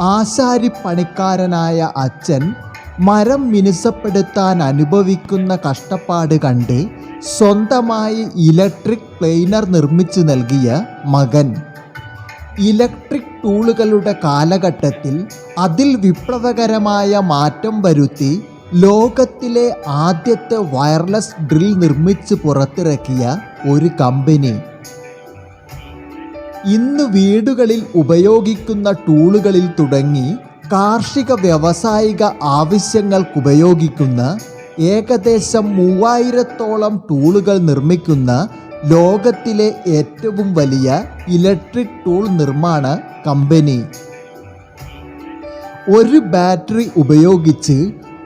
ആശാരിപ്പണിക്കാരനായ അച്ഛൻ മരം മിനുസപ്പെടുത്താൻ അനുഭവിക്കുന്ന കഷ്ടപ്പാട് കണ്ട് സ്വന്തമായി ഇലക്ട്രിക് പ്ലെയിനർ നിർമ്മിച്ചു നൽകിയ മകൻ. ഇലക്ട്രിക് ടൂളുകളുടെ കാലഘട്ടത്തിൽ അതിൽ വിപ്ലവകരമായ മാറ്റം വരുത്തി ലോകത്തിലെ ആദ്യത്തെ വയർലെസ് ഡ്രിൽ നിർമ്മിച്ച് പുറത്തിറക്കിയ ഒരു കമ്പനി. ഇന്ന് വീടുകളിൽ ഉപയോഗിക്കുന്ന ടൂളുകളിൽ തുടങ്ങി കാർഷിക വ്യാവസായിക ആവശ്യങ്ങൾക്കുപയോഗിക്കുന്ന ഏകദേശം 3000-ഓളം ടൂളുകൾ നിർമ്മിക്കുന്ന ലോകത്തിലെ ഏറ്റവും വലിയ ഇലക്ട്രിക് ടൂൾ നിർമ്മാണ കമ്പനി. ഒരു ബാറ്ററി ഉപയോഗിച്ച്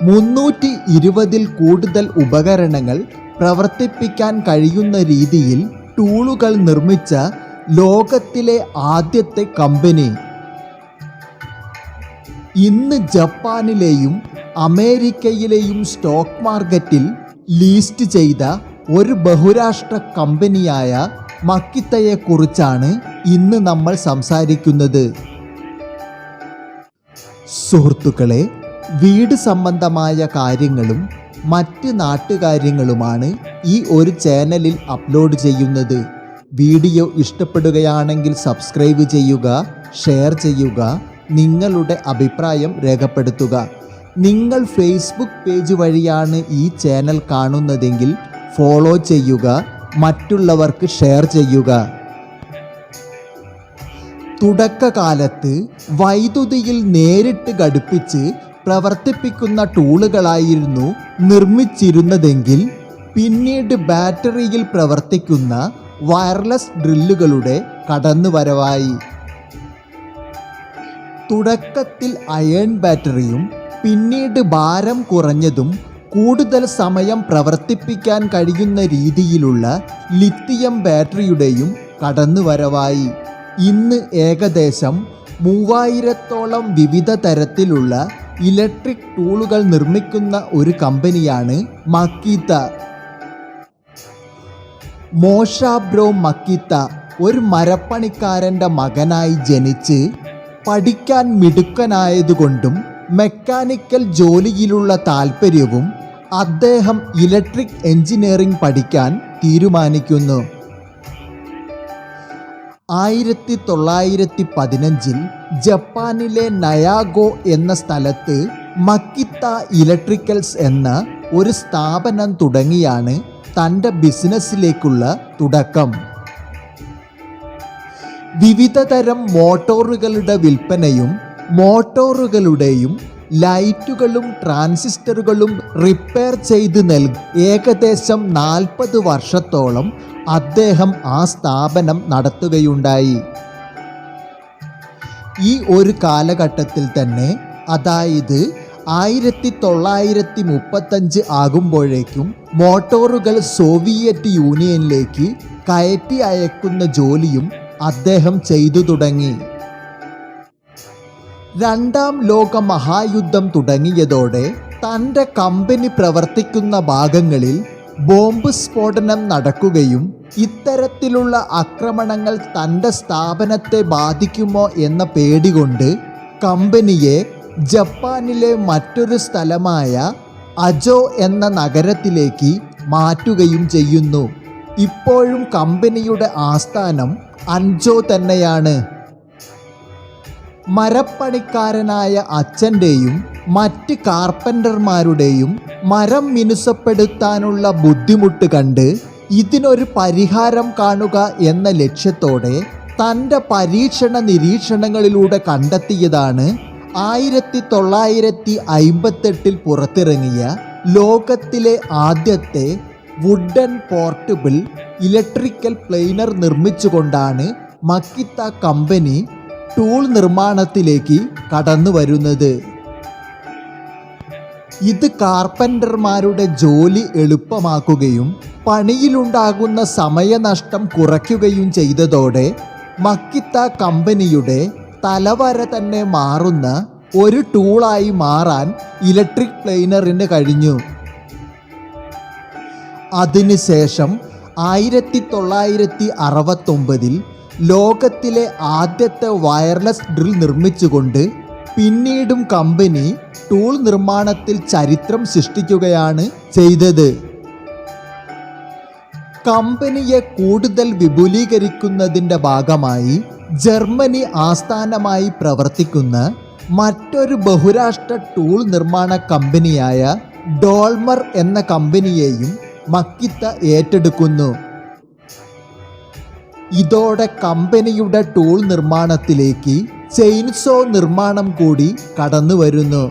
320-ൽ കൂടുതൽ ഉപകരണങ്ങൾ പ്രവർത്തിപ്പിക്കാൻ കഴിയുന്ന രീതിയിൽ ടൂളുകൾ നിർമ്മിച്ച ലോകത്തിലെ ആദ്യത്തെ കമ്പനി. ഇന്ന് ജപ്പാനിലെയും അമേരിക്കയിലെയും സ്റ്റോക്ക് മാർക്കറ്റിൽ ലിസ്റ്റ് ചെയ്ത ഒരു ബഹുരാഷ്ട്ര കമ്പനിയായ മക്കിത്തയെക്കുറിച്ചാണ് ഇന്ന് നമ്മൾ സംസാരിക്കുന്നത്. സുഹൃത്തുക്കളെ, വീട് സംബന്ധമായ കാര്യങ്ങളും മറ്റ് നാട്ടുകാര്യങ്ങളുമാണ് ഈ ഒരു ചാനലിൽ അപ്ലോഡ് ചെയ്യുന്നത്. വീഡിയോ ഇഷ്ടപ്പെടുകയാണെങ്കിൽ സബ്സ്ക്രൈബ് ചെയ്യുക, ഷെയർ ചെയ്യുക, നിങ്ങളുടെ അഭിപ്രായം രേഖപ്പെടുത്തുക. നിങ്ങൾ ഫേസ്ബുക്ക് പേജ് വഴിയാണ് ഈ ചാനൽ കാണുന്നതെങ്കിൽ ഫോളോ ചെയ്യുക, മറ്റുള്ളവർക്ക് ഷെയർ ചെയ്യുക. തുടക്കകാലത്ത് വൈദ്യുതിയിൽ നേരിട്ട് ഘടിപ്പിച്ച് പ്രവർത്തിപ്പിക്കുന്ന ടൂളുകളായിരുന്നു നിർമ്മിച്ചിരുന്നതെങ്കിൽ പിന്നീട് ബാറ്ററിയിൽ പ്രവർത്തിക്കുന്ന വയർലെസ് ഡ്രില്ലുകളുടെ കടന്നുവരവായി. തുടക്കത്തിൽ അയൺ ബാറ്ററിയും പിന്നീട് ഭാരം കുറഞ്ഞതും കൂടുതൽ സമയം പ്രവർത്തിപ്പിക്കാൻ കഴിയുന്ന രീതിയിലുള്ള ലിത്തിയം ബാറ്ററിയുടെയും കടന്നുവരവായി. ഇന്ന് ഏകദേശം 3000-ഓളം വിവിധ തരത്തിലുള്ള ഇലക്ട്രിക് ടൂളുകൾ നിർമ്മിക്കുന്ന ഒരു കമ്പനിയാണ് മക്കിത്ത. മോഷാബ്രോ മക്കിത്ത ഒരു മരപ്പണിക്കാരൻ്റെ മകനായി ജനിച്ച് പഠിക്കാൻ മിടുക്കനായതുകൊണ്ടും മെക്കാനിക്കൽ ജോലിയിലുള്ള താൽപ്പര്യവും അദ്ദേഹം ഇലക്ട്രിക് എഞ്ചിനീയറിംഗ് പഠിക്കാൻ തീരുമാനിക്കുന്നു. 1915-ൽ ജപ്പാനിലെ നയാഗോ എന്ന സ്ഥലത്ത് മക്കിത്ത ഇലക്ട്രിക്കൽസ് എന്ന ഒരു സ്ഥാപനം തുടങ്ങിയാണ് തൻ്റെ ബിസിനസ്സിലേക്കുള്ള തുടക്കം. വിവിധ തരം മോട്ടോറുകളുടെ വിൽപ്പനയും മോട്ടോറുകളുടെയും ലൈറ്റുകളും ട്രാൻസിസ്റ്ററുകളും റിപ്പയർ ചെയ്ത് നൽകി ഏകദേശം 40 വർഷത്തോളം അദ്ദേഹം ആ സ്ഥാപനം നടത്തുകയുണ്ടായി. ഈ ഒരു കാലഘട്ടത്തിൽ തന്നെ, അതായത് 1935 ആകുമ്പോഴേക്കും മോട്ടോറുകൾ സോവിയറ്റ് യൂണിയനിലേക്ക് കയറ്റി അയക്കുന്ന ജോലിയും അദ്ദേഹം ചെയ്തു തുടങ്ങി. രണ്ടാം ലോക മഹായുദ്ധം തുടങ്ങിയതോടെ തൻ്റെ കമ്പനി പ്രവർത്തിക്കുന്ന ഭാഗങ്ങളിൽ ബോംബ് സ്ഫോടനം നടക്കുകയും ഇത്തരത്തിലുള്ള ആക്രമണങ്ങൾ തൻ്റെ സ്ഥാപനത്തെ ബാധിക്കുമോ എന്ന പേടി കൊണ്ട് കമ്പനിയെ ജപ്പാനിലെ മറ്റൊരു സ്ഥലമായ അജോ എന്ന നഗരത്തിലേക്ക് മാറ്റുകയും ചെയ്യുന്നു. ഇപ്പോഴും കമ്പനിയുടെ ആസ്ഥാനം അൻജോ തന്നെയാണ്. മരപ്പണിക്കാരനായ അച്ഛൻ്റെയും മറ്റ് കാർപ്പൻ്റർമാരുടെയും മരം മിനുസപ്പെടുത്താനുള്ള ബുദ്ധിമുട്ട് കണ്ട് ഇതിനൊരു പരിഹാരം കാണുക എന്ന ലക്ഷ്യത്തോടെ തൻ്റെ പരീക്ഷണ നിരീക്ഷണങ്ങളിലൂടെ കണ്ടെത്തിയതാണ് 1958-ൽ പുറത്തിറങ്ങിയ ലോകത്തിലെ ആദ്യത്തെ വുഡൻ പോർട്ടബിൾ ഇലക്ട്രിക്കൽ പ്ലെയിനർ നിർമ്മിച്ചുകൊണ്ടാണ് മക്കിത്ത കമ്പനി ടൂൾ നിർമ്മാണത്തിലേക്ക് കടന്നു വരുന്നത്. ഇത് കാർപ്പൻ്റർമാരുടെ ജോലി എളുപ്പമാക്കുകയും പണിയിലുണ്ടാകുന്ന സമയനഷ്ടം കുറയ്ക്കുകയും ചെയ്തതോടെ മക്കിത്ത കമ്പനിയുടെ തലവര തന്നെ മാറുന്ന ഒരു ടൂളായി മാറാൻ ഇലക്ട്രിക് പ്ലെയിനറിന് കഴിഞ്ഞു. അതിനുശേഷം 1969-ൽ ലോകത്തിലെ ആദ്യത്തെ വയർലെസ് ഡ്രിൽ നിർമ്മിച്ചുകൊണ്ട് പിന്നീടും കമ്പനി ടൂൾ നിർമ്മാണത്തിൽ ചരിത്രം സൃഷ്ടിക്കുകയാണ് ചെയ്തത്. കമ്പനിയെ കൂടുതൽ വിപുലീകരിക്കുന്നതിൻ്റെ ഭാഗമായി ജർമ്മനി ആസ്ഥാനമായി പ്രവർത്തിക്കുന്ന മറ്റൊരു ബഹുരാഷ്ട്ര ടൂൾ നിർമ്മാണ കമ്പനിയായ ഡോൾമർ എന്ന കമ്പനിയെയും മക്കിത്ത ഏറ്റെടുക്കുന്നു. ഇതോടെ കമ്പനിയുടെ ടൂൾ നിർമ്മാണത്തിലേക്ക് ചെയിൻസോ നിർമ്മാണം കൂടി കടന്നു വരുന്നു.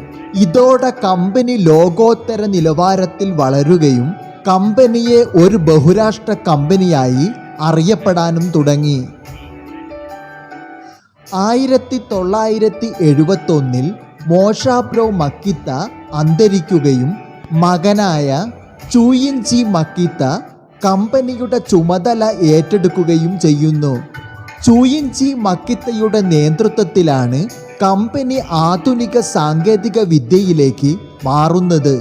ഇതോടെ കമ്പനി ലോകോത്തര നിലവാരത്തിൽ വളരുകയും കമ്പനിയെ ഒരു ബഹുരാഷ്ട്ര കമ്പനിയായി അറിയപ്പെടാനും തുടങ്ങി. 1971 മോഷാബ്രോ മക്കിത്ത അന്തരിക്കുകയും മകനായ ചൂയിൻചി മക്കിത്ത കമ്പനിയുടെ ചുമതല ഏറ്റെടുക്കുകയും ചെയ്യുന്നു. ചൂയിൻചി മക്കിത്തയുടെ നേതൃത്വത്തിലാണ് കമ്പനി ആധുനിക സാങ്കേതിക വിദ്യയിലേക്ക് മാറുന്നത്.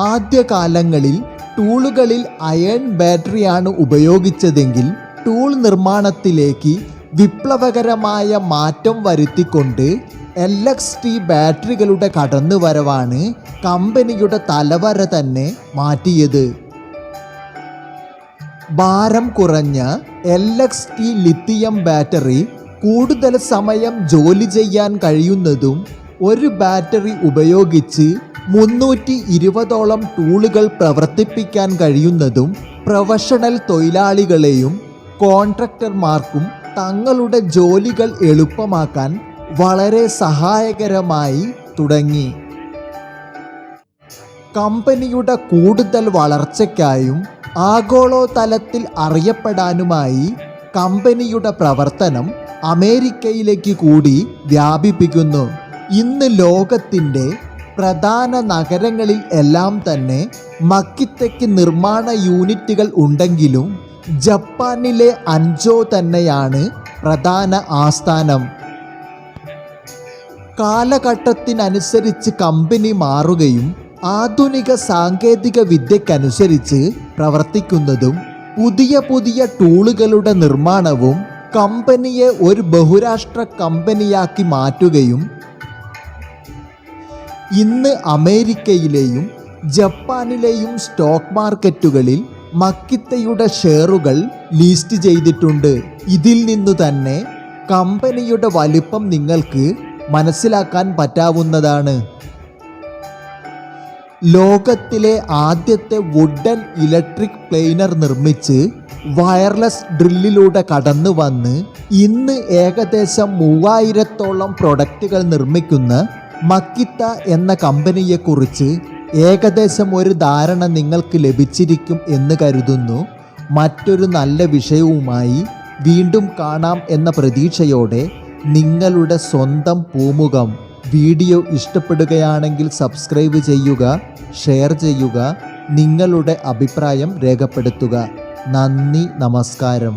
ആദ്യകാലങ്ങളിൽ ടൂളുകളിൽ അയൺ ബാറ്ററിയാണ് ഉപയോഗിച്ചതെങ്കിൽ ടൂൾ നിർമ്മാണത്തിലേക്ക് വിപ്ലവകരമായ മാറ്റം വരുത്തിക്കൊണ്ട് LXT ബാറ്ററികളുടെ കടന്നുവരവാണ് കമ്പനിയുടെ തലവര തന്നെ മാറ്റിയത്. ഭാരം കുറഞ്ഞ LXT ലിത്തിയം ബാറ്ററി കൂടുതൽ സമയം ജോലി ചെയ്യാൻ കഴിയുന്നതും ഒരു ബാറ്ററി ഉപയോഗിച്ച് 320ഓളം ടൂളുകൾ പ്രവർത്തിപ്പിക്കാൻ കഴിയുന്നതും പ്രൊഫഷണൽ തൊഴിലാളികളെയും കോൺട്രാക്ടർമാർക്കും തങ്ങളുടെ ജോലികൾ എളുപ്പമാക്കാൻ വളരെ സഹായകരമായി തുടങ്ങി. കമ്പനിയുടെ കൂടുതൽ വളർച്ചയ്ക്കായും ആഗോളതലത്തിൽ അറിയപ്പെടാനുമായി കമ്പനിയുടെ പ്രവർത്തനം അമേരിക്കയിലേക്ക് കൂടി വ്യാപിപ്പിക്കുന്നു. ഇന്ന് ലോകത്തിൻ്റെ പ്രധാന നഗരങ്ങളിൽ എല്ലാം തന്നെ മക്കിത്തയ്ക്ക് നിർമ്മാണ യൂണിറ്റുകൾ ഉണ്ടെങ്കിലും ജപ്പാനിലെ അൻജോ തന്നെയാണ് പ്രധാന ആസ്ഥാനം. കാലഘട്ടത്തിനനുസരിച്ച് കമ്പനി മാറുകയും ആധുനിക സാങ്കേതിക വിദ്യക്കനുസരിച്ച് പ്രവർത്തിക്കുന്നതും പുതിയ പുതിയ ടൂളുകളുടെ നിർമ്മാണവും കമ്പനിയെ ഒരു ബഹുരാഷ്ട്ര കമ്പനിയാക്കി മാറ്റുകയും ഇന്ന് അമേരിക്കയിലെയും ജപ്പാനിലെയും സ്റ്റോക്ക് മാർക്കറ്റുകളിൽ മക്കിത്തയുടെ ഷെയറുകൾ ലിസ്റ്റ് ചെയ്തിട്ടുണ്ട്. ഇതിൽ നിന്നു തന്നെ കമ്പനിയുടെ വലിപ്പം നിങ്ങൾക്ക് മനസ്സിലാക്കാൻ പറ്റാവുന്നതാണ്. ലോകത്തിലെ ആദ്യത്തെ വുഡൻ ഇലക്ട്രിക് പ്ലെയിനർ നിർമ്മിച്ച് വയർലെസ് ഡ്രില്ലിലൂടെ കടന്നു വന്ന് ഇന്ന് ഏകദേശം 3000ഓളം പ്രൊഡക്റ്റുകൾ നിർമ്മിക്കുന്ന മക്കിത്ത എന്ന കമ്പനിയെക്കുറിച്ച് ഏകദേശം ഒരു ധാരണ നിങ്ങൾക്ക് ലഭിച്ചിരിക്കും എന്ന് കരുതുന്നു. മറ്റൊരു നല്ല വിഷയവുമായി വീണ്ടും കാണാം എന്ന പ്രതീക്ഷയോടെ നിങ്ങളുടെ സ്വന്തം പൂമുഖം. വീഡിയോ ഇഷ്ടപ്പെടുകയാണെങ്കിൽ സബ്സ്ക്രൈബ് ചെയ്യുക, ഷെയർ ചെയ്യുക, നിങ്ങളുടെ അഭിപ്രായം രേഖപ്പെടുത്തുക. നന്ദി, നമസ്കാരം.